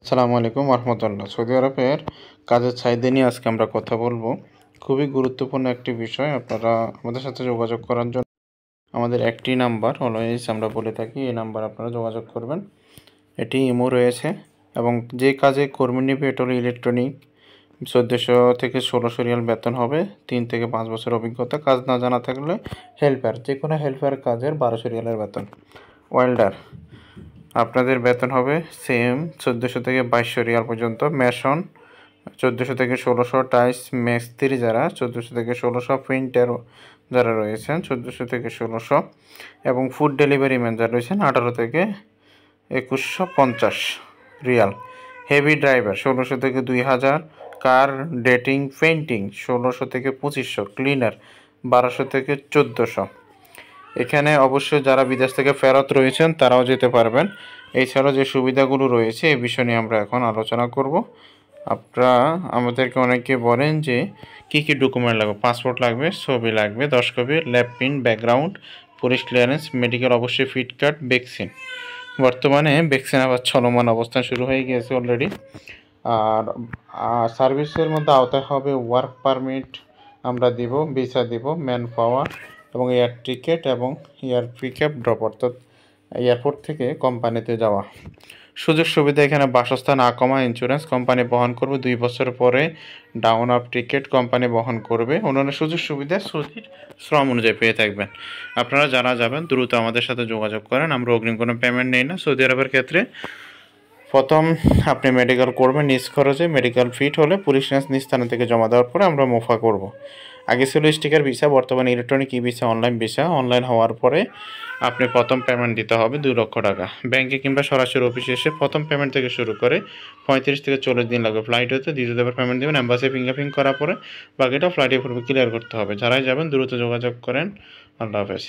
আসসালামু আলাইকুম রহমতুল্লাহ। সৌদি আরবের কাজের চাহিদা নিয়ে আজকে আমরা কথা বলবো। খুবই গুরুত্বপূর্ণ একটি বিষয়। আপনারা আমাদের সাথে যোগাযোগ করার জন্য আমাদের একটি নাম্বার অলওয়েজ আমরা বলে থাকি, এই নাম্বার আপনারা যোগাযোগ করবেন। এটি ইমো রয়েছে এবং যে কাজে কর্মী নিবে এটা হলো ইলেকট্রনিক। 1400 থেকে 1600 রিয়াল বেতন হবে। 3 থেকে 5 বছর অভিজ্ঞতা। কাজ না জানা থাকলে হেল্পার, যে কোনো হেল্পার কাজের 1200 রিয়ালের বেতন। ওয়েল্ডার, আপনাদের বেতন হবে সেম 1400 থেকে 2200 রিয়াল পর্যন্ত। মেশন 1400 থেকে 1600। টাইস মিস্ত্রি যারা 1400 থেকে 1600। প্রিন্টার যারা রয়েছেন 1400 থেকে 1600 এবং ফুড ডেলিভারি ম্যান যারা রয়েছেন 18 থেকে 2150 রিয়াল। হেভি ড্রাইভার 1600 থেকে 2000। কার ডেটিং পেইন্টিং 1600 থেকে 2500। ক্লিনার 1200 থেকে 1400। এখানে অবশ্যই যারা বিদেশ থেকে ফেরত রয়েছেন তারাও যেতে পারবেন। এছাড়াও যে সুবিধাগুলো রয়েছে এই বিষয় নিয়ে আমরা এখন আলোচনা করব। আপনারা আমাদেরকে অনেকে বলেন যে কী কী ডকুমেন্ট লাগবে। পাসপোর্ট লাগবে, ছবি লাগবে 10 copy, lab print, background, police clearance, medical অবশ্যই ফিট কার্ড, ভ্যাকসিন। বর্তমানে ভ্যাকসিন আবার চলমান অবস্থান শুরু হয়ে গিয়েছে অলরেডি। আর সার্ভিসের মধ্যে আওতায় হবে ওয়ার্ক পারমিট আমরা দিব, ভিসা দিব, ম্যান পাওয়ার এবং এয়ার টিকেট এবং এয়ার পিকআপ ড্রপ, অর্থাৎ এয়ারপোর্ট থেকে কোম্পানিতে যাওয়া। সুযোগ সুবিধা এখানে বাসস্থান আকমা ইন্স্যুরেন্স কোম্পানি বহন করবে। 2 বছর পরে ডাউন অফ টিকিট কোম্পানি বহন করবে। অন্যান্য সুযোগ সুবিধা সৌদির শ্রম অনুযায়ী পেয়ে থাকবেন। আপনারা যারা যাবেন দ্রুত আমাদের সাথে যোগাযোগ করেন। আমরা অগ্রিম কোনো পেমেন্ট নেই না। সৌদি আরবের ক্ষেত্রে প্রথম আপনি মেডিকেল করবেন নিজ খরচে। মেডিকেল ফিট হলে পুলিশ নিজ স্থান থেকে জমা দেওয়ার পরে আমরা মোফা করব। আগে ছিল স্টিকার ভিসা, বর্তমানে ইলেকট্রনিক ই ভিসা, অনলাইন ভিসা। অনলাইন হওয়ার পরে আপনি প্রথম পেমেন্ট দিতে হবে 2 লক্ষ টাকা। ব্যাংকে কিংবা সরাসরি অফিসে এসে প্রথম পেমেন্ট থেকে শুরু করে 35 থেকে 40 দিন লাগবে ফ্লাইট হতে। দ্বিতীয়বার পেমেন্ট দেবেন অ্যাম্বাসি ফিঙ্গারপ্রিন্ট করার পরে। বাকিটা ফ্লাইটে পূর্বে ক্লিয়ার করতে হবে। যারাই যাবেন দ্রুত যোগাযোগ করেন। আল্লাহ হাফেজ।